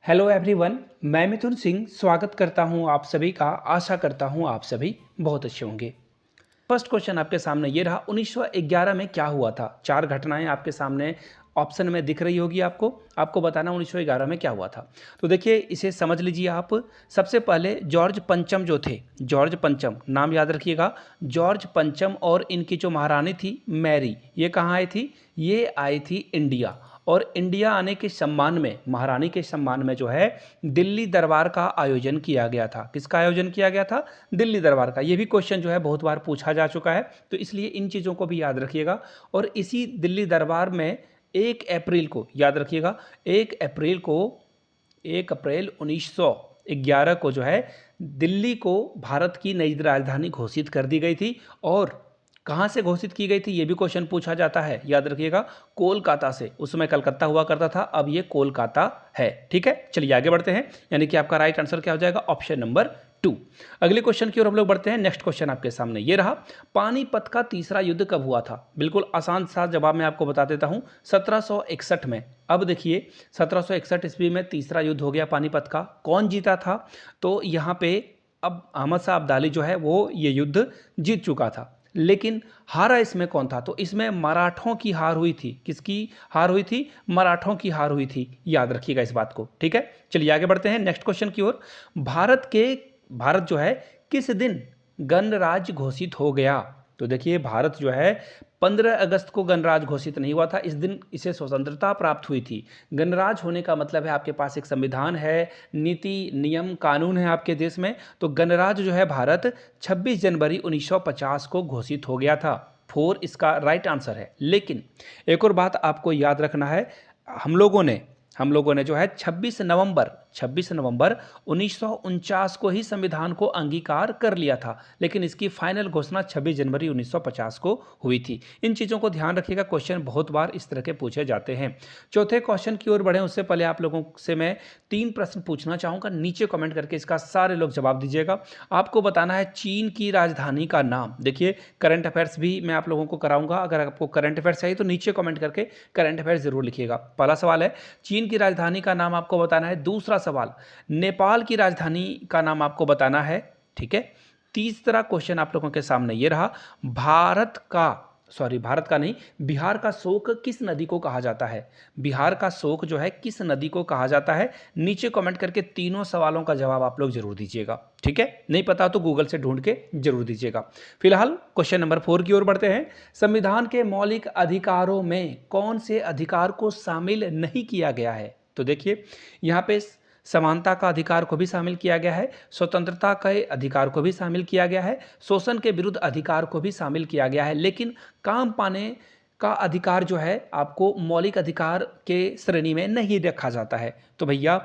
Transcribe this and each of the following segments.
Hello everyone. मैं मिथुन सिंह स्वागत करता हूं आप सभी का। आशा करता हूं आप सभी बहुत अच्छे होंगे। फर्स्ट क्वेश्चन आपके सामने ये रहा, 1911 में क्या हुआ था। चार घटनाएं आपके सामने ऑप्शन में दिख रही होगी। आपको बताना 1911 में क्या हुआ था। तो देखिए, इसे समझ लीजिए आप। सबसे पहले जॉर्ज पंचम जो थे, जॉर्ज पंचम नाम याद रखिएगा। जॉर्ज पंचम और इनकी जो महारानी थी मैरी, ये कहाँ आई थी? ये आई थी इंडिया। और इंडिया आने के सम्मान में, महारानी के सम्मान में जो है दिल्ली दरबार का आयोजन किया गया था। किसका आयोजन किया गया था? दिल्ली दरबार का। ये भी क्वेश्चन जो है बहुत बार पूछा जा चुका है, तो इसलिए इन चीज़ों को भी याद रखिएगा। और इसी दिल्ली दरबार में 1 अप्रैल को, याद रखिएगा, 1 अप्रैल को, 1 अप्रैल 1911 को जो है दिल्ली को भारत की नई राजधानी घोषित कर दी गई थी। और कहाँ से घोषित की गई थी ये भी क्वेश्चन पूछा जाता है, याद रखिएगा, कोलकाता से। उस समय कलकत्ता हुआ करता था, अब ये कोलकाता है। ठीक है, चलिए आगे बढ़ते हैं। यानी कि आपका राइट आंसर क्या हो जाएगा? Option number 2। अगले क्वेश्चन की ओर हम लोग बढ़ते हैं। नेक्स्ट क्वेश्चन आपके सामने ये रहा, पानीपत का तीसरा युद्ध कब हुआ था? बिल्कुल आसान सा जवाब मैं आपको बता देता हूं, 1761 में। अब देखिए, 1761 ईस्वी में तीसरा युद्ध हो गया पानीपत का। कौन जीता था? तो यहाँ पे अब अहमद शाह अब्दाली जो है वो ये युद्ध जीत चुका था, लेकिन हारा इसमें कौन था? तो इसमें मराठों की हार हुई थी। किसकी हार हुई थी? मराठों की हार हुई थी। याद रखिएगा इस बात को। ठीक है, चलिए आगे बढ़ते हैं नेक्स्ट क्वेश्चन की ओर। भारत जो है किस दिन गणराज्य घोषित हो गया? तो देखिए, भारत जो है 15 अगस्त को गणराज्य घोषित नहीं हुआ था। इस दिन इसे स्वतंत्रता प्राप्त हुई थी। गणराज्य होने का मतलब है आपके पास एक संविधान है, नीति नियम कानून है आपके देश में। तो गणराज्य जो है भारत 26 जनवरी 1950 को घोषित हो गया था। 4 इसका राइट आंसर है। लेकिन एक और बात आपको याद रखना है, हम लोगों ने जो है 26 नवंबर 1949 को ही संविधान को अंगीकार कर लिया था, लेकिन इसकी फाइनल घोषणा 26 जनवरी 1950 को हुई थी। इन चीज़ों को ध्यान रखिएगा, क्वेश्चन बहुत बार इस तरह के पूछे जाते हैं। चौथे क्वेश्चन की ओर बढ़ें उससे पहले आप लोगों से मैं 3 प्रश्न पूछना चाहूँगा। नीचे कमेंट करके इसका सारे लोग जवाब दीजिएगा। आपको बताना है चीन की राजधानी का नाम। देखिए, करंट अफेयर्स भी मैं आप लोगों को कराऊंगा। अगर आपको करंट अफेयर्स चाहिए तो नीचे कमेंट करके करंट अफेयर्स जरूर लिखिएगा। पहला सवाल है चीन की राजधानी का नाम आपको बताना है। दूसरा सवाल, नेपाल की राजधानी का नाम आपको बताना है। ठीक है। तीसरा क्वेश्चन आप लोगों के सामने ये रहा, भारत का नहीं, बिहार का शोक किस नदी को कहा जाता है? बिहार का शोक जो है किस नदी को कहा जाता है? नीचे कमेंट करके तीनों सवालों का जवाब आप लोग जरूर दीजिएगा। ठीक है, नहीं पता तो गूगल से ढूंढ के जरूर दीजिएगा। फिलहाल क्वेश्चन नंबर 4 की ओर बढ़ते हैं। संविधान के मौलिक अधिकारों में कौन से अधिकार को शामिल नहीं किया गया है? तो देखिए, यहाँ पे समानता का अधिकार को भी शामिल किया गया है, स्वतंत्रता के अधिकार को भी शामिल किया गया है, शोषण के विरुद्ध अधिकार को भी शामिल किया गया है, लेकिन काम पाने का अधिकार जो है आपको मौलिक अधिकार के श्रेणी में नहीं रखा जाता है। तो भैया,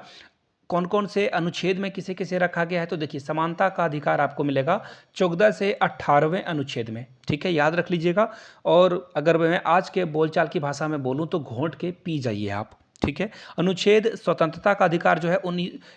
कौन कौन से अनुच्छेद में किसे किसे रखा गया है? तो देखिए, समानता का अधिकार आपको मिलेगा 14 से 18वें अनुच्छेद में। ठीक है, याद रख लीजिएगा। और अगर मैं आज के बोलचाल की भाषा में बोलूं तो घोंट के पी जाइए आप। ठीक है, अनुच्छेद स्वतंत्रता का अधिकार जो है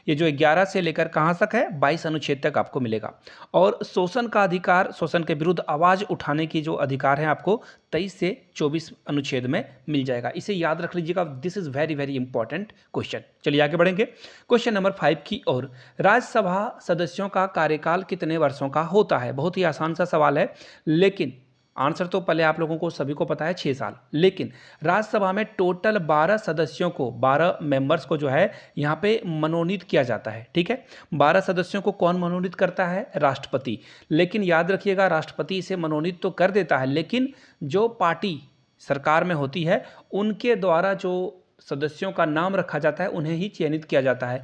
ये जो 11 से लेकर कहाँ तक है, 22 अनुच्छेद तक आपको मिलेगा। और शोषण का अधिकार, शोषण के विरुद्ध आवाज उठाने की जो अधिकार है आपको 23 से 24 अनुच्छेद में मिल जाएगा। इसे याद रख लीजिएगा, this is very very important question. चलिए आगे बढ़ेंगे क्वेश्चन नंबर 5 की ओर। राज्यसभा सदस्यों का कार्यकाल कितने वर्षों का होता है? बहुत ही आसान सा सवाल है, लेकिन आंसर तो पहले आप लोगों को सभी को पता है, 6 साल। लेकिन राज्यसभा में टोटल 12 सदस्यों को, 12 मेंबर्स को जो है यहाँ पे मनोनीत किया जाता है। ठीक है, 12 सदस्यों को कौन मनोनीत करता है? राष्ट्रपति। लेकिन याद रखिएगा, राष्ट्रपति इसे मनोनीत तो कर देता है, लेकिन जो पार्टी सरकार में होती है उनके द्वारा जो सदस्यों का नाम रखा जाता है उन्हें ही चयनित किया जाता है।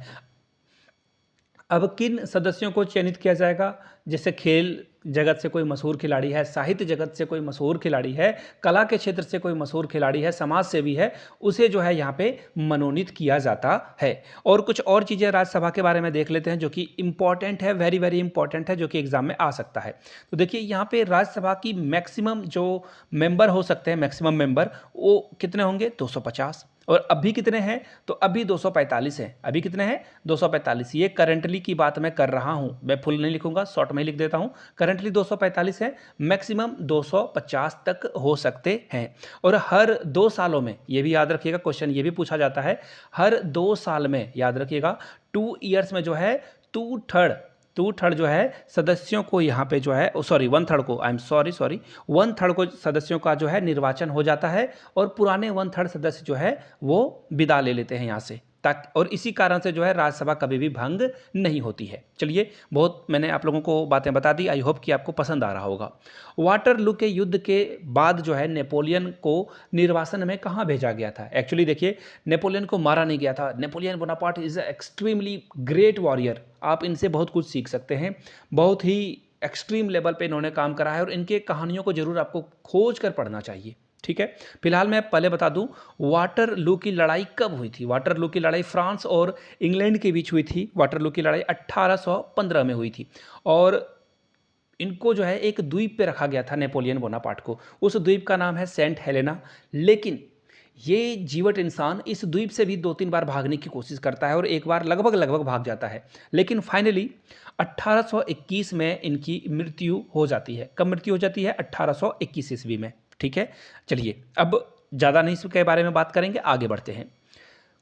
अब किन सदस्यों को चयनित किया जाएगा? जैसे खेल जगत से कोई मशहूर खिलाड़ी है, साहित्य जगत से कोई मशहूर खिलाड़ी है, कला के क्षेत्र से कोई मशहूर खिलाड़ी है, समाज सेवी है, उसे जो है यहाँ पे मनोनीत किया जाता है। और कुछ और चीज़ें राज्यसभा के बारे में देख लेते हैं जो कि इंपॉर्टेंट है, वेरी वेरी इंपॉर्टेंट है, जो कि एग्जाम में आ सकता है। तो देखिए, यहाँ पे राज्यसभा की मैक्सिमम जो मेंबर हो सकते हैं, मैक्सिमम मेंबर वो कितने होंगे? 250। और अभी कितने हैं, तो अभी 245 हैं। अभी कितने हैं, 245। ये करंटली की बात मैं कर रहा हूँ, मैं फुल नहीं लिखूंगा, शॉर्ट में ही लिख देता हूँ। करंटली 245 है, मैक्सिमम 250 तक हो सकते हैं। और हर 2 सालों में, ये भी याद रखिएगा, क्वेश्चन ये भी पूछा जाता है, हर 2 साल में, याद रखिएगा 2 ईयर्स में जो है 2/3 जो है सदस्यों को यहाँ पे जो है, सॉरी 1/3 को, आई एम सॉरी 1/3 को सदस्यों का जो है निर्वाचन हो जाता है और पुराने 1/3 सदस्य जो है वो विदा ले लेते हैं यहाँ से, ताकि, और इसी कारण से जो है राज्यसभा कभी भी भंग नहीं होती है। चलिए, बहुत मैंने आप लोगों को बातें बता दी, आई होप कि आपको पसंद आ रहा होगा। वाटरलू के युद्ध के बाद जो है नेपोलियन को निर्वासन में कहाँ भेजा गया था? एक्चुअली देखिए, नेपोलियन को मारा नहीं गया था। Napoleon Bonaparte is extremely great warrior, आप इनसे बहुत कुछ सीख सकते हैं। बहुत ही एक्सट्रीम लेवल पे इन्होंने काम करा है और इनके कहानियों को जरूर आपको खोज कर पढ़ना चाहिए। ठीक है, फिलहाल मैं पहले बता दूं, वाटरलू की लड़ाई कब हुई थी? वाटरलू की लड़ाई फ्रांस और इंग्लैंड के बीच हुई थी। वाटरलू की लड़ाई 1815 में हुई थी और इनको जो है एक द्वीप पे रखा गया था, नेपोलियन बोनापार्ट को। उस द्वीप का नाम है सेंट हेलेना। लेकिन ये जीवट इंसान इस द्वीप से भी 2-3 बार भागने की कोशिश करता है और एक बार लगभग भाग जाता है, लेकिन फाइनली 1821 में इनकी मृत्यु हो जाती है। कब मृत्यु हो जाती है? 1821 ईस्वी में। ठीक है, चलिए अब ज़्यादा नहीं इसके बारे में बात करेंगे, आगे बढ़ते हैं।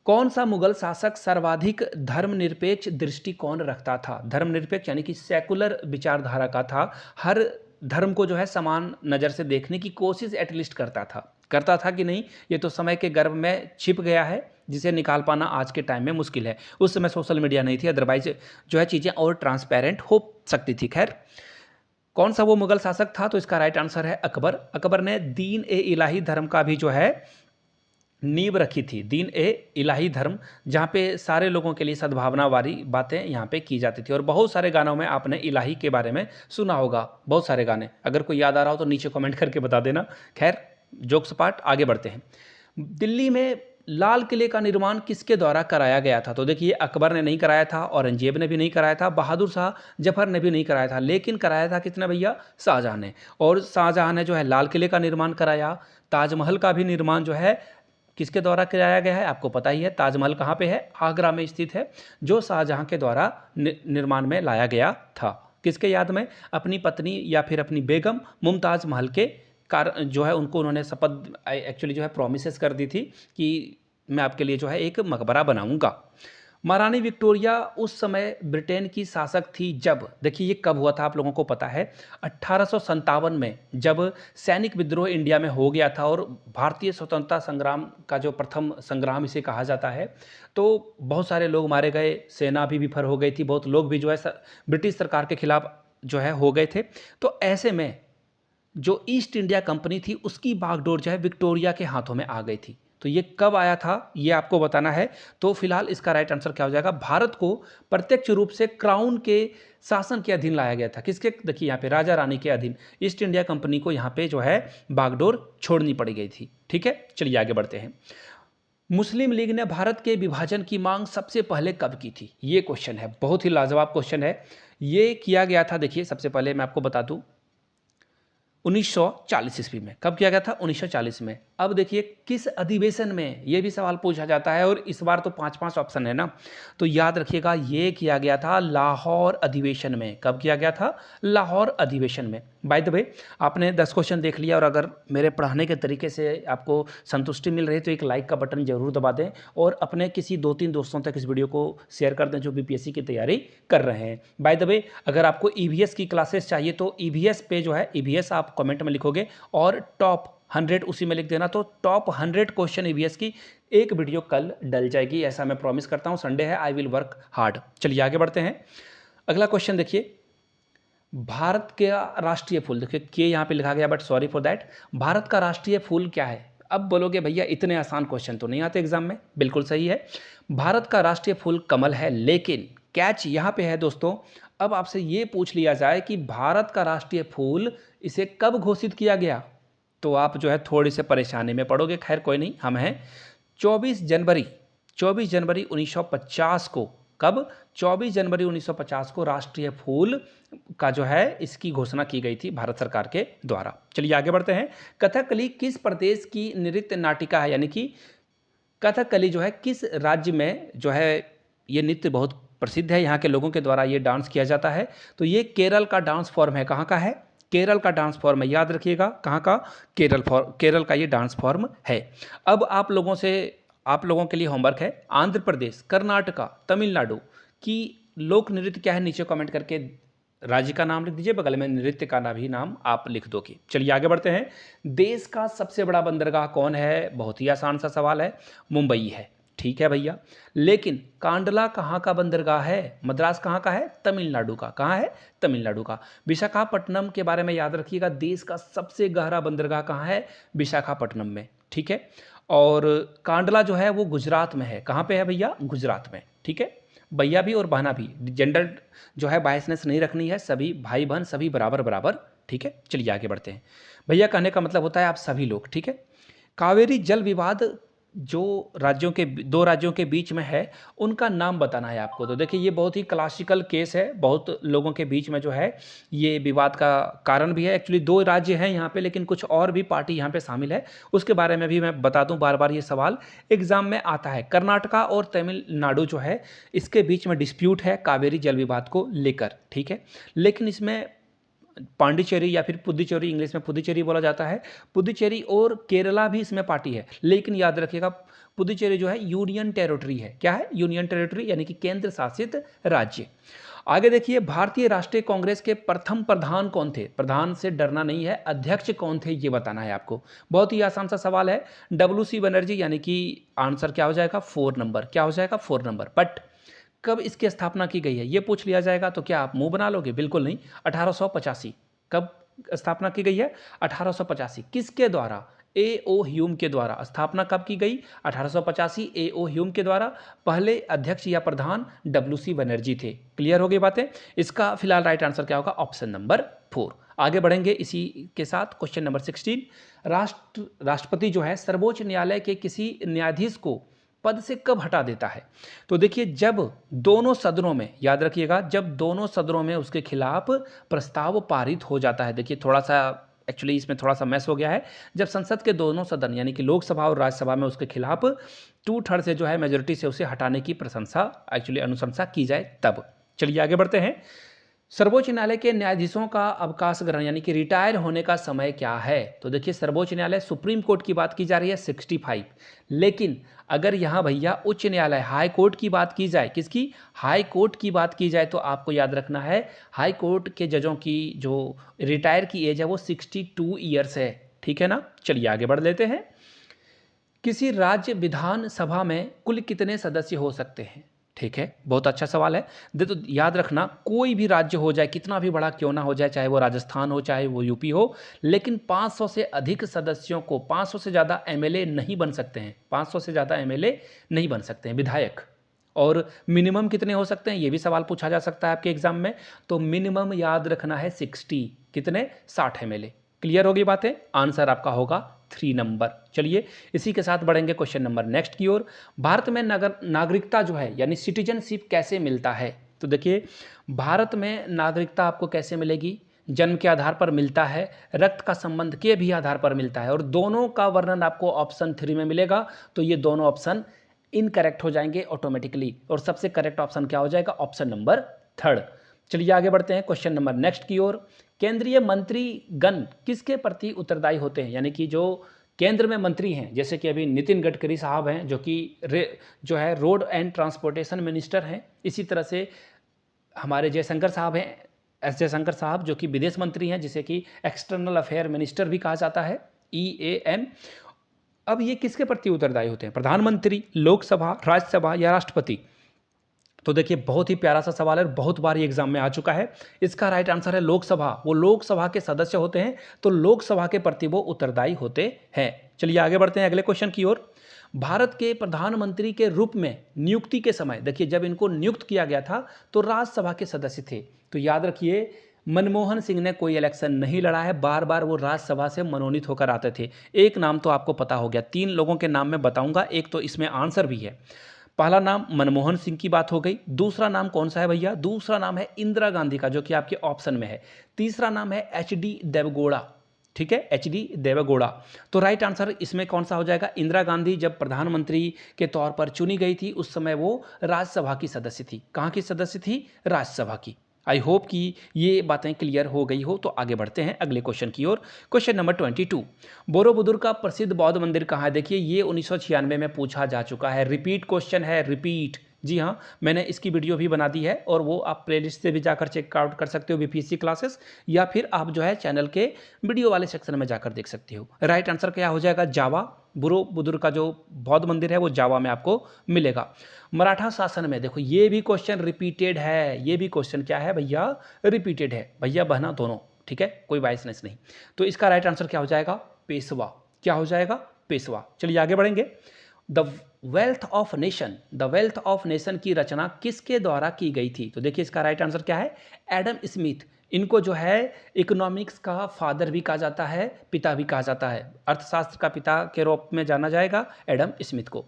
कौन सा मुगल शासक सर्वाधिक धर्मनिरपेक्ष दृष्टिकोण रखता था? धर्मनिरपेक्ष यानी कि सेकुलर विचारधारा का था, हर धर्म को जो है समान नज़र से देखने की कोशिश एटलीस्ट करता था कि नहीं, ये तो समय के गर्भ में छिप गया है, जिसे निकाल पाना आज के टाइम में मुश्किल है। उस समय सोशल मीडिया नहीं थी, अदरवाइज जो है चीज़ें और ट्रांसपेरेंट हो सकती थी। खैर, कौन सा वो मुगल शासक था? तो इसका राइट आंसर है अकबर। अकबर ने दीन ए इलाही धर्म का भी जो है नींव रखी थी। दीन ए इलाही धर्म, जहाँ पे सारे लोगों के लिए सद्भावना वाली बातें यहाँ पे की जाती थी। और बहुत सारे गानों में आपने इलाही के बारे में सुना होगा, बहुत सारे गाने। अगर कोई याद आ रहा हो तो नीचे कमेंट करके बता देना। खैर, जोक्स पार्ट, आगे बढ़ते हैं। दिल्ली में लाल किले का निर्माण किसके द्वारा कराया गया था? तो देखिए, अकबर ने नहीं कराया था, औरंगजेब ने भी नहीं कराया था, बहादुर शाह जफर ने भी नहीं कराया था, लेकिन कराया था किसने भैया? शाहजहां ने। और शाहजहां ने जो है लाल किले का निर्माण कराया। ताजमहल का भी निर्माण जो है किसके द्वारा कराया गया है? आपको पता ही है, ताजमहल कहाँ पे है? आगरा में स्थित है, जो शाहजहां के द्वारा निर्माण में लाया गया था। किसके याद में? अपनी पत्नी या फिर अपनी बेगम मुमताज़ महल के जो है उनको उन्होंने शपथ, एक्चुअली जो है प्रोमिसेस कर दी थी कि मैं आपके लिए जो है एक मकबरा बनाऊंगा। महारानी विक्टोरिया उस समय ब्रिटेन की शासक थी जब, देखिए ये कब हुआ था आप लोगों को पता है? 1857 में, जब सैनिक विद्रोह इंडिया में हो गया था और भारतीय स्वतंत्रता संग्राम का जो प्रथम संग्राम इसे कहा जाता है, तो बहुत सारे लोग मारे गए, सेना भी विफल हो गई थी, बहुत लोग भी जो है ब्रिटिश सरकार के खिलाफ जो है हो गए थे। तो ऐसे में जो ईस्ट इंडिया कंपनी थी उसकी बागडोर जो है विक्टोरिया के हाथों में आ गई थी। तो ये कब आया था, ये आपको बताना है। तो फिलहाल इसका राइट आंसर क्या हो जाएगा? भारत को प्रत्यक्ष रूप से क्राउन के शासन के अधीन लाया गया था। किसके? देखिए यहाँ पे राजा रानी के अधीन ईस्ट इंडिया कंपनी को यहाँ पे जो है बागडोर छोड़नी पड़ गई थी। ठीक है, चलिए आगे बढ़ते हैं। मुस्लिम लीग ने भारत के विभाजन की मांग सबसे पहले कब की थी? ये क्वेश्चन है, बहुत ही लाजवाब क्वेश्चन है। ये किया गया था, देखिए सबसे पहले मैं आपको बता दूं, 1940 ईस्वी में। कब किया गया था? 1940 में। अब देखिए किस अधिवेशन में, ये भी सवाल पूछा जाता है और इस बार तो 5-5 ऑप्शन है ना, तो याद रखिएगा ये किया गया था लाहौर अधिवेशन में। कब किया गया था? लाहौर अधिवेशन में। बाय द वे, आपने 10 क्वेश्चन देख लिया और अगर मेरे पढ़ाने के तरीके से आपको संतुष्टि मिल रही है तो एक लाइक का बटन जरूर दबा दें और अपने किसी 2-3 दोस्तों तक इस वीडियो को शेयर कर दें जो बीपीएससी की तैयारी कर रहे हैं। बाय द वे, अगर आपको ईवीएस की क्लासेस चाहिए तो ईवीएस पे जो है, ईवीएस आप कमेंट में लिखोगे और टॉप 100 उसी में लिख देना, तो टॉप 100 क्वेश्चन ईवीएस की एक वीडियो कल डल जाएगी, ऐसा मैं प्रॉमिस करता हूं। संडे है, आई विल वर्क हार्ड। चलिए आगे बढ़ते हैं। अगला क्वेश्चन देखिए, भारत का राष्ट्रीय फूल, देखिए के यहाँ पे लिखा गया but sorry for that. Bharat का राष्ट्रीय फूल क्या है? अब बोलोगे भैया इतने आसान क्वेश्चन तो नहीं आते एग्जाम में। बिल्कुल सही है, भारत का राष्ट्रीय फूल कमल है, लेकिन कैच यहाँ पे है दोस्तों, अब आपसे ये पूछ लिया जाए कि भारत का राष्ट्रीय फूल इसे कब घोषित किया गया, तो आप जो है थोड़ी से परेशानी में पड़ोगे। खैर कोई नहीं, हम हैं 24 जनवरी 1950 को। कब? 24 जनवरी 1950 को राष्ट्रीय फूल का जो है इसकी घोषणा की गई थी भारत सरकार के द्वारा। चलिए आगे बढ़ते हैं। कथकली किस प्रदेश की नृत्य नाटिका है? यानी कि कथकली जो है किस राज्य में जो है ये नृत्य बहुत प्रसिद्ध है, यहाँ के लोगों के द्वारा ये डांस किया जाता है? तो ये केरल का डांस फॉर्म है। कहाँ का है? केरल का डांस फॉर्म है, याद रखिएगा। कहाँ का? केरल का ये डांस फॉर्म है। अब आप लोगों के लिए होमवर्क है, आंध्र प्रदेश, कर्नाटका, तमिलनाडु की लोक नृत्य क्या है? नीचे कमेंट करके राज्य का नाम लिख दीजिए, बगल में नृत्य का भी नाम आप लिख दोगे। चलिए आगे बढ़ते हैं। देश का सबसे बड़ा बंदरगाह कौन है? बहुत ही आसान सा सवाल है, मुंबई है। ठीक है भैया, लेकिन कांडला कहाँ का बंदरगाह है? मद्रास कहाँ का है? तमिलनाडु का। कहाँ है? तमिलनाडु का। विशाखापट्टनम के बारे में याद रखिएगा, देश का सबसे गहरा बंदरगाह कहाँ है? विशाखापट्टनम में। ठीक है, और कांडला जो है वो गुजरात में है। कहाँ पे है भैया? गुजरात में। ठीक है, भैया भी और बहना भी, जेंडर जो है बायसनेस नहीं रखनी है, सभी भाई बहन सभी बराबर बराबर। ठीक है, चलिए आगे बढ़ते हैं। भैया कहने का मतलब होता है आप सभी लोग। ठीक है, कावेरी जल विवाद जो दो राज्यों के बीच में है, उनका नाम बताना है आपको। तो देखिए ये बहुत ही क्लासिकल केस है, बहुत लोगों के बीच में जो है ये विवाद का कारण भी है। एक्चुअली दो राज्य हैं यहाँ पे, लेकिन कुछ और भी पार्टी यहाँ पे शामिल है, उसके बारे में भी मैं बता दूं। बार बार ये सवाल एग्जाम में आता है। कर्नाटका और तमिलनाडु जो है इसके बीच में डिस्प्यूट है कावेरी जल विवाद को लेकर। ठीक है, लेकिन इसमें पांडिचेरी या फिर पुदुचेरी, इंग्लिश में पुदुचेरी बोला जाता है, पुदुचेरी और केरला भी इसमें पार्टी है। लेकिन याद रखिएगा पुदुचेरी जो है यूनियन टेरिटरी है। क्या है? यूनियन टेरिटरी, यानी कि केंद्र शासित राज्य। आगे देखिए, भारतीय राष्ट्रीय कांग्रेस के प्रथम प्रधान कौन थे? प्रधान से डरना नहीं है, अध्यक्ष कौन थे ये बताना है आपको। बहुत ही आसान सा सवाल है। WC बनर्जी, यानी कि आंसर क्या हो जाएगा? 4 नंबर। क्या हो जाएगा? 4 नंबर। बट कब इसकी स्थापना की गई है ये पूछ लिया जाएगा तो क्या आप मुंह बना लोगे? बिल्कुल नहीं। 1885। कब स्थापना की गई है? 1885। किसके द्वारा? A.O. ह्यूम के द्वारा। स्थापना कब की गई? 1885, A.O. ह्यूम के द्वारा। पहले अध्यक्ष या प्रधान WC बनर्जी थे। क्लियर हो गई बातें? इसका फिलहाल राइट आंसर क्या होगा? Option number 4। आगे बढ़ेंगे इसी के साथ। क्वेश्चन नंबर 16, राष्ट्रपति जो है सर्वोच्च न्यायालय के किसी न्यायाधीश को पद से कब हटा देता है? तो देखिए जब दोनों सदनों में, याद रखिएगा, जब दोनों सदनों में उसके खिलाफ प्रस्ताव पारित हो जाता है। देखिए थोड़ा सा एक्चुअली इसमें थोड़ा सा मैस हो गया है। जब संसद के दोनों सदन यानी कि लोकसभा और राज्यसभा में उसके खिलाफ 2/3 से जो है मेजोरिटी से उसे हटाने की अनुशंसा की जाए तब। चलिए आगे बढ़ते हैं। सर्वोच्च न्यायालय के न्यायाधीशों का अवकाश ग्रहण यानी कि रिटायर होने का समय क्या है? तो देखिए सर्वोच्च न्यायालय, सुप्रीम कोर्ट की बात की जा रही है 65। लेकिन अगर यहाँ भैया उच्च न्यायालय हाई कोर्ट की बात की जाए, किसकी? हाई कोर्ट की बात की जाए, तो आपको याद रखना है हाई कोर्ट के जजों की जो रिटायर की एज है वो 62 ईयर्स है। ठीक है ना? चलिए आगे बढ़ लेते हैं। किसी राज्य विधानसभा में कुल कितने सदस्य हो सकते हैं? ठीक है, बहुत अच्छा सवाल है। देखो याद रखना, कोई भी राज्य हो जाए, कितना भी बड़ा क्यों ना हो जाए, चाहे वो राजस्थान हो चाहे वो यूपी हो, लेकिन 500 से अधिक सदस्यों को, 500 से ज़्यादा एमएलए नहीं बन सकते हैं। 500 से ज़्यादा एमएलए नहीं बन सकते हैं, विधायक। और मिनिमम कितने हो सकते हैं ये भी सवाल पूछा जा सकता है आपके एग्जाम में। तो मिनिमम याद रखना है 60। कितने? 60 एमएलए। क्लियर होगी बातें? आंसर आपका होगा 3 नंबर। चलिए इसी के साथ बढ़ेंगे क्वेश्चन नंबर नेक्स्ट की ओर। भारत में नागरिकता जो है यानी सिटीजनशिप कैसे मिलता है? तो देखिए भारत में नागरिकता आपको कैसे मिलेगी? जन्म के आधार पर मिलता है, रक्त का संबंध के भी आधार पर मिलता है, और दोनों का वर्णन आपको ऑप्शन 3 में मिलेगा। तो ये दोनों ऑप्शन इनकरेक्ट हो जाएंगे ऑटोमेटिकली, और सबसे करेक्ट ऑप्शन क्या हो जाएगा? Option number 3। चलिए आगे बढ़ते हैं क्वेश्चन नंबर नेक्स्ट की ओर। केंद्रीय मंत्रीगण किसके प्रति उत्तरदायी होते हैं? यानी कि जो केंद्र में मंत्री हैं, जैसे कि अभी नितिन गडकरी साहब हैं जो कि जो है रोड एंड ट्रांसपोर्टेशन मिनिस्टर हैं। इसी तरह से हमारे जयशंकर साहब हैं, जयशंकर साहब जो कि विदेश मंत्री हैं, जिसे कि एक्सटर्नल अफेयर मिनिस्टर भी कहा जाता है, EAM। अब ये किसके प्रति उत्तरदायी होते हैं? प्रधानमंत्री, लोकसभा, राज्यसभा या राष्ट्रपति? तो देखिए बहुत ही प्यारा सा सवाल है, बहुत बार ये एग्जाम में आ चुका है। इसका राइट आंसर है लोकसभा। वो लोकसभा के सदस्य होते हैं, तो लोकसभा के प्रति वो उत्तरदायी होते हैं। चलिए आगे बढ़ते हैं अगले क्वेश्चन की ओर। भारत के प्रधानमंत्री के रूप में नियुक्ति के समय, देखिए जब इनको नियुक्त किया गया था तो राज्यसभा के सदस्य थे। तो याद रखिए मनमोहन सिंह ने कोई इलेक्शन नहीं लड़ा है, बार बार वो राज्यसभा से मनोनीत होकर आते थे। एक नाम तो आपको पता हो गया, 3 लोगों के नाम मैं बताऊंगा, एक तो इसमें आंसर भी है। पहला नाम मनमोहन सिंह की बात हो गई। दूसरा नाम कौन सा है भैया? दूसरा नाम है इंदिरा गांधी का, जो कि आपके ऑप्शन में है। तीसरा नाम है HD देवगौड़ा। ठीक है, HD देवेगौड़ा। तो राइट आंसर इसमें कौन सा हो जाएगा? इंदिरा गांधी जब प्रधानमंत्री के तौर पर चुनी गई थी उस समय वो राज्यसभा की सदस्य थी। कहाँ की सदस्य थी? राज्यसभा की। आई होप कि ये बातें क्लियर हो गई हो। तो आगे बढ़ते हैं अगले क्वेश्चन की ओर। क्वेश्चन नंबर 22, बोरोबुदुर का प्रसिद्ध बौद्ध मंदिर कहाँ है? देखिए ये 1996 में पूछा जा चुका है, रिपीट क्वेश्चन है, रिपीट। जी हाँ, मैंने इसकी वीडियो भी बना दी है और वो आप प्लेलिस्ट से भी जाकर चेकआउट कर सकते हो, BPSC क्लासेस, या फिर आप जो है चैनल के वीडियो वाले सेक्शन में जाकर देख सकते हो। राइट आंसर क्या हो जाएगा? जावा। बोरोबुदुर का जो बौद्ध मंदिर है वो जावा में आपको मिलेगा। मराठा शासन में देखो ये भी क्वेश्चन रिपीटेड है, ये भी क्वेश्चन क्या है भैया? रिपीटेड है, भैया बहना दोनों, ठीक है, कोई बायसनेस नहीं। तो इसका राइट आंसर क्या हो जाएगा? पेशवा। क्या हो जाएगा? पेशवा। चलिए आगे बढ़ेंगे। The wealth of nation, the wealth of nation की रचना किसके द्वारा की गई थी? तो देखिए इसका राइट आंसर क्या है? Adam Smith. इनको जो है इकोनॉमिक्स का फादर भी कहा जाता है, पिता भी कहा जाता है, अर्थशास्त्र का पिता के रूप में जाना जाएगा एडम स्मिथ को।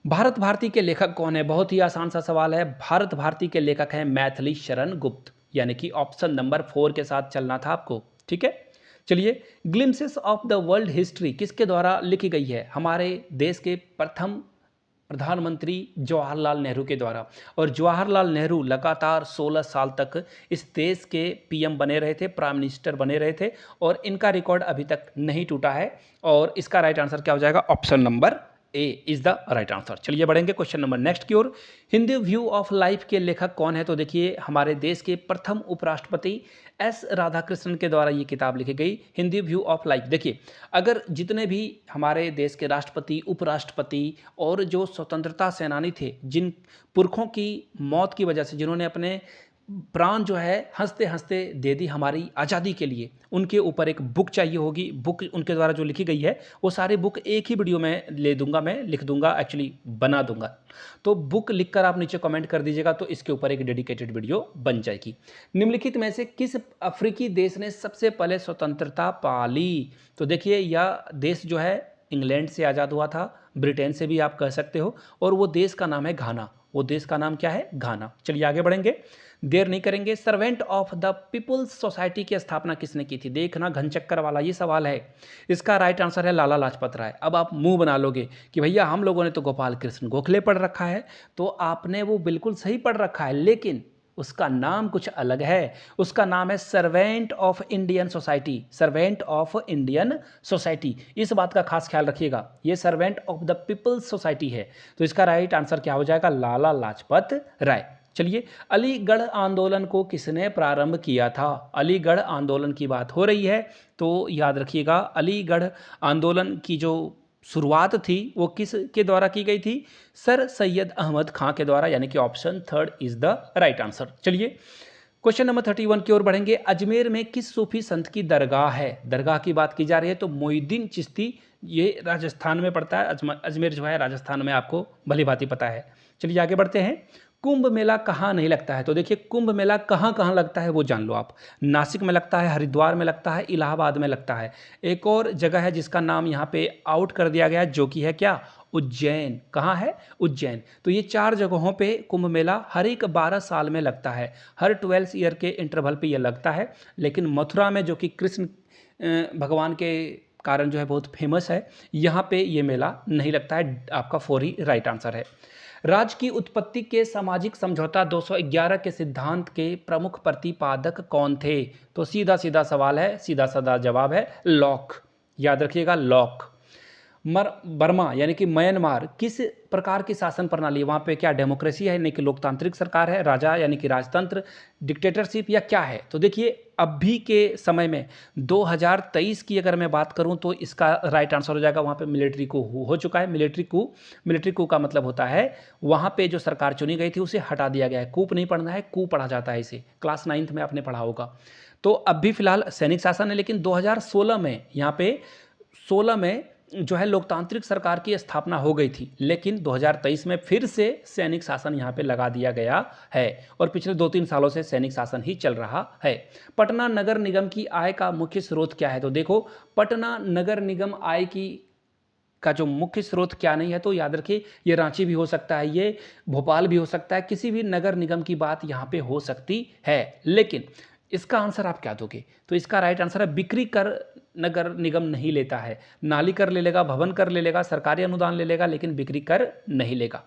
भारत भारती के लेखक कौन है? बहुत ही आसान सा सवाल है। भारत भारती के लेखक हैं मैथिली शरण गुप्त, यानी कि ऑप्शन नंबर 4 के साथ चलना था आपको, ठीक है। चलिए, glimpses of the world history किसके द्वारा लिखी गई है? हमारे देश के प्रथम प्रधानमंत्री जवाहरलाल नेहरू के द्वारा। और जवाहरलाल नेहरू लगातार 16 साल तक इस देश के PM बने रहे थे, प्राइम मिनिस्टर बने रहे थे, और इनका रिकॉर्ड अभी तक नहीं टूटा है। और इसका राइट आंसर क्या हो जाएगा? Option number A is the right answer. चलिए बढ़ेंगे क्वेश्चन नंबर नेक्स्ट की ओर। हिंदी व्यू ऑफ लाइफ के लेखक कौन है? तो देखिए हमारे देश के प्रथम उपराष्ट्रपति S राधाकृष्णन के द्वारा ये किताब लिखी गई, हिंदी व्यू ऑफ लाइफ। देखिए अगर जितने भी हमारे देश के राष्ट्रपति, उपराष्ट्रपति और जो स्वतंत्रता सेनानी थे, जिन पुरखों की मौत की वजह से, जिन्होंने अपने प्राण जो है हंसते हंसते दे दी हमारी आज़ादी के लिए, उनके ऊपर एक बुक चाहिए होगी। बुक उनके द्वारा जो लिखी गई है वो सारी बुक एक ही वीडियो में ले दूंगा, मैं लिख दूंगा, एक्चुअली बना दूंगा। तो बुक लिखकर आप नीचे कमेंट कर दीजिएगा, तो इसके ऊपर एक डेडिकेटेड वीडियो बन जाएगी। निम्नलिखित में से किस अफ्रीकी देश ने सबसे पहले स्वतंत्रता पाली? तो देखिए यह देश जो है इंग्लैंड से आज़ाद हुआ था, ब्रिटेन से भी आप कह सकते हो, और वो देश का नाम है घाना। वो देश का नाम क्या है? घाना। चलिए आगे बढ़ेंगे, देर नहीं करेंगे। Servant of the peoples society की स्थापना किसने की थी? देखना घन चक्कर वाला ये सवाल है। इसका राइट आंसर है लाला लाजपत राय। अब आप मुंह बना लोगे कि भैया हम लोगों ने तो गोपाल कृष्ण गोखले पढ़ रखा है, तो आपने वो बिल्कुल सही पढ़ रखा है, लेकिन उसका नाम कुछ अलग है। उसका नाम है servant of Indian society, servant of Indian society. इस बात का खास ख्याल रखिएगा, ये servant of the peoples society है। तो इसका राइट आंसर क्या हो जाएगा? लाला लाजपत राय। चलिए, अलीगढ़ आंदोलन को किसने प्रारंभ किया था? अलीगढ़ आंदोलन की बात हो रही है, तो याद रखिएगा अलीगढ़ आंदोलन की जो शुरुआत थी वो किस के द्वारा की गई थी? सर सैयद अहमद खां के द्वारा, यानी कि option 3 is the right answer. चलिए क्वेश्चन नंबर 31 की ओर बढ़ेंगे। अजमेर में किस सूफी संत की दरगाह है? दरगाह की बात की जा रही है, तो मोइनुद्दीन चिश्ती, ये राजस्थान में पड़ता है। अजमेर जो है राजस्थान में, आपको भली भांति पता है। चलिए आगे बढ़ते हैं। कुंभ मेला कहाँ नहीं लगता है? तो देखिए कुंभ मेला कहाँ कहाँ लगता है वो जान लो आप। नासिक में लगता है, हरिद्वार में लगता है, इलाहाबाद में लगता है। एक और जगह है जिसका नाम यहाँ पे आउट कर दिया गया है, जो कि है क्या? उज्जैन। कहाँ है? उज्जैन। तो ये 4 जगहों पे कुंभ मेला हर एक 12 साल में लगता है, हर 12 ईयर के इंटरवल पे ये लगता है। लेकिन मथुरा में, जो कि कृष्ण भगवान के कारण जो है बहुत फेमस है, यहाँ पे ये मेला नहीं लगता है। आपका 4 ही राइट आंसर है। राज्य की उत्पत्ति के सामाजिक समझौता 211 के सिद्धांत के प्रमुख प्रतिपादक कौन थे? तो सीधा सीधा सवाल है, सीधा साधा जवाब है लॉक। याद रखिएगा लॉक। बर्मा यानी कि म्यांमार किस प्रकार की शासन प्रणाली है? वहाँ पे क्या डेमोक्रेसी है, यानी कि लोकतांत्रिक सरकार है, राजा यानी कि राजतंत्र, डिक्टेटरशिप, या क्या है? तो देखिए अभी के समय में 2023 की अगर मैं बात करूं तो इसका राइट आंसर हो जाएगा, वहाँ पे मिलिट्री कू हो चुका है। मिलिट्री कू का मतलब होता है वहाँ पे जो सरकार चुनी गई थी उसे हटा दिया गया है। कूप नहीं पढ़ना है, कू पढ़ा जाता है, इसे क्लास 9th में आपने पढ़ा होगा। तो अब भी फिलहाल सैनिक शासन है, लेकिन 2016 में यहाँ पे 16 में जो है लोकतांत्रिक सरकार की स्थापना हो गई थी, लेकिन 2023 में फिर से सैनिक शासन यहाँ पे लगा दिया गया है, और पिछले 2-3 सालों से सैनिक शासन ही चल रहा है। पटना नगर निगम की आय का मुख्य स्रोत क्या है? तो देखो पटना नगर निगम आय का जो मुख्य स्रोत क्या नहीं है, तो याद रखिए ये रांची भी हो सकता है, ये भोपाल भी हो सकता है, किसी भी नगर निगम की बात यहाँ पे हो सकती है। लेकिन इसका आंसर आप क्या दोगे? तो इसका राइट आंसर है बिक्री कर नगर निगम नहीं लेता है। नाली कर ले लेगा, भवन कर ले लेगा, सरकारी अनुदान ले लेगा, लेकिन बिक्री कर नहीं लेगा।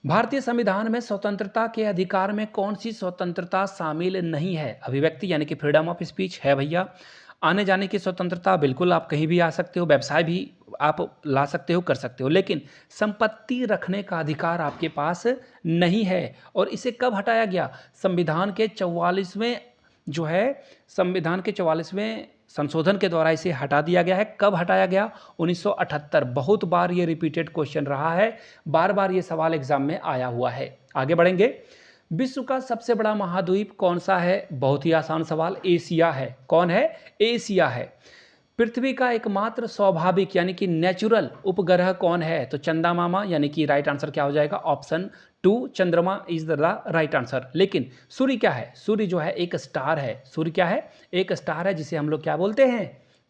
भारतीय संविधान में स्वतंत्रता के अधिकार में कौन सी स्वतंत्रता शामिल नहीं है? अभिव्यक्ति यानी कि फ्रीडम ऑफ स्पीच है भैया। आने जाने की स्वतंत्रता, बिल्कुल आप कहीं भी आ सकते हो, व्यवसाय भी आप ला सकते हो, कर सकते हो, लेकिन संपत्ति रखने का अधिकार आपके पास नहीं है। और इसे कब हटाया गया? संविधान के 44वें जो है संविधान के 44वें संशोधन के द्वारा इसे हटा दिया गया है। कब हटाया गया? 1978। बहुत बार ये रिपीटेड क्वेश्चन रहा है, बार बार ये सवाल एग्जाम में आया हुआ है। आगे बढ़ेंगे। विश्व का सबसे बड़ा महाद्वीप कौन सा है? बहुत ही आसान सवाल, एशिया है। कौन है? एशिया है। पृथ्वी का एकमात्र स्वाभाविक यानी कि नेचुरल उपग्रह कौन है? तो चंदा मामा, यानी कि राइट आंसर क्या हो जाएगा? ऑप्शन 2 चंद्रमा इज द राइट आंसर। लेकिन सूर्य क्या है? सूर्य जो है एक स्टार है। सूर्य क्या है? एक स्टार है, जिसे हम लोग क्या बोलते हैं?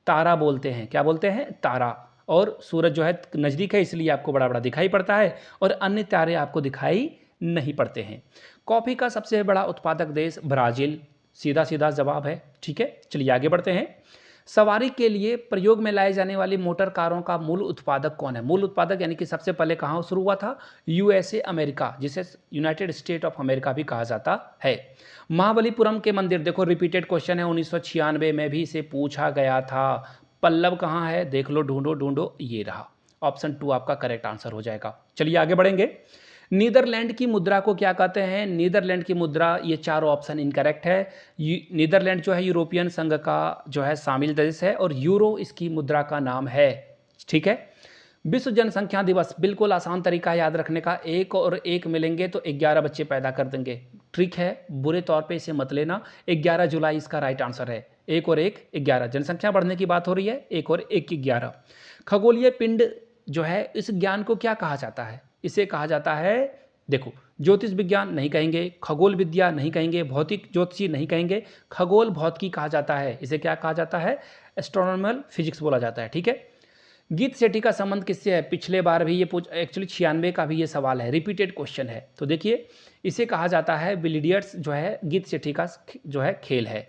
तारा बोलते हैं। क्या बोलते हैं? तारा। और सूरज जो है नज़दीक है, इसलिए आपको बड़ा बड़ा दिखाई पड़ता है, और अन्य तारे आपको दिखाई नहीं पड़ते हैं। कॉफ़ी का सबसे बड़ा उत्पादक देश ब्राज़ील। सीधा सीधा जवाब है। ठीक है, चलिए आगे बढ़ते हैं। सवारी के लिए प्रयोग में लाए जाने वाली मोटर कारों का मूल उत्पादक कौन है? मूल उत्पादक यानी कि सबसे पहले कहाँ शुरू हुआ था? यूएसए, अमेरिका, जिसे यूनाइटेड स्टेट ऑफ अमेरिका भी कहा जाता है। महाबलीपुरम के मंदिर, देखो रिपीटेड क्वेश्चन है, 1996 में भी इसे पूछा गया था। पल्लव कहाँ है? देख लो, ढूंढो ढूंढो, ये रहा। ऑप्शन 2 आपका करेक्ट आंसर हो जाएगा। चलिए आगे बढ़ेंगे। नीदरलैंड की मुद्रा को क्या कहते हैं? नीदरलैंड की मुद्रा, ये चारों ऑप्शन इनकरेक्ट है। नीदरलैंड जो है यूरोपियन संघ का जो है शामिल देश है, और यूरो इसकी मुद्रा का नाम है। ठीक है। विश्व जनसंख्या दिवस, बिल्कुल आसान तरीका याद रखने का, 1 और 1 मिलेंगे तो 11 बच्चे पैदा कर देंगे। ट्रिक है, बुरे तौर पे इसे मत लेना। 11 जुलाई इसका राइट आंसर है। 1 और 1 11, जनसंख्या बढ़ने की बात हो रही है। 1 और 1 11। खगोलीय पिंड जो है, इस ज्ञान को क्या कहा जाता है? इसे कहा जाता है, देखो, ज्योतिष विज्ञान नहीं कहेंगे, खगोल विद्या नहीं कहेंगे, भौतिक ज्योतिषी नहीं कहेंगे, खगोल भौतिकी कहा जाता है। इसे क्या कहा जाता है? एस्ट्रोनॉमिकल फिजिक्स बोला जाता है। ठीक है। गीत सेठी का संबंध किससे है? पिछले बार भी ये एक्चुअली 96 का भी ये सवाल है, रिपीटेड क्वेश्चन है। तो देखिए, इसे कहा जाता है बिलियर्ड्स जो है गीत सेठी का जो है खेल है।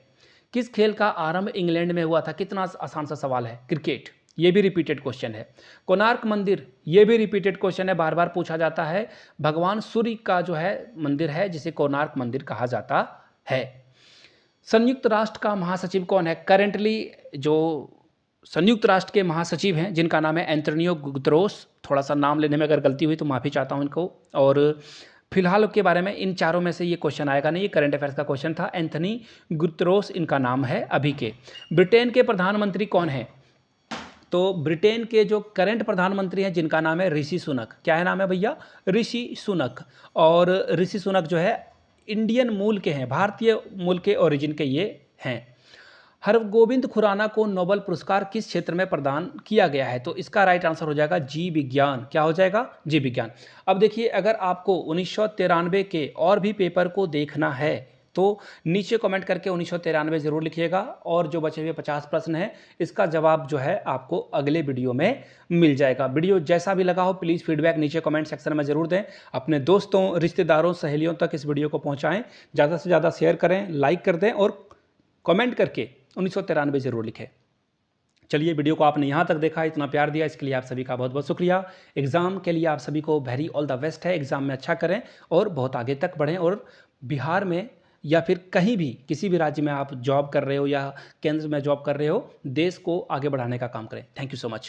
किस खेल का आरंभ इंग्लैंड में हुआ था? कितना आसान सा सवाल है। क्रिकेट, ये भी रिपीटेड क्वेश्चन है। कोणार्क मंदिर, ये भी रिपीटेड क्वेश्चन है, बार बार पूछा जाता है। भगवान सूर्य का जो है मंदिर है, जिसे कोणार्क मंदिर कहा जाता है। संयुक्त राष्ट्र का महासचिव कौन है? करेंटली जो संयुक्त राष्ट्र के महासचिव हैं, जिनका नाम है एंटोनियो गुतेरेस। थोड़ा सा नाम लेने में अगर गलती हुई तो माफ़ी चाहता हूं इनको। और फिलहाल के बारे में इन चारों में से ये क्वेश्चन आएगा नहीं, ये करंट अफेयर्स का क्वेश्चन था। एंथनी गुतेरेस इनका नाम है अभी के। ब्रिटेन के प्रधानमंत्री कौन है? तो ब्रिटेन के जो करंट प्रधानमंत्री हैं, जिनका नाम है ऋषि सुनक। क्या है नाम है भैया? ऋषि सुनक। और ऋषि सुनक जो है इंडियन मूल के हैं, भारतीय मूल के ओरिजिन के ये हैं। हरगोविंद खुराना को नोबेल पुरस्कार किस क्षेत्र में प्रदान किया गया है? तो इसका राइट आंसर हो जाएगा जीव विज्ञान। क्या हो जाएगा? जीव विज्ञान। अब देखिए, अगर आपको 1993 के और भी पेपर को देखना है तो नीचे कमेंट करके 1993 जरूर लिखिएगा, और जो बचे हुए 50 प्रश्न हैं, इसका जवाब जो है आपको अगले वीडियो में मिल जाएगा। वीडियो जैसा भी लगा हो, प्लीज़ फीडबैक नीचे कमेंट सेक्शन में ज़रूर दें। अपने दोस्तों, रिश्तेदारों, सहेलियों तक इस वीडियो को पहुंचाएं। ज़्यादा से ज़्यादा शेयर करें, लाइक कर दें, और कमेंट करके 1993 जरूर लिखें। चलिए, वीडियो को आपने यहाँ तक देखा, इतना प्यार दिया, इसके लिए आप सभी का बहुत बहुत शुक्रिया। एग्ज़ाम के लिए आप सभी को वेरी ऑल द बेस्ट है। एग्ज़ाम में अच्छा करें और बहुत आगे तक बढ़ें, और बिहार में या फिर कहीं भी किसी भी राज्य में आप जॉब कर रहे हो या केंद्र में जॉब कर रहे हो, देश को आगे बढ़ाने का काम करें। Thank you so much.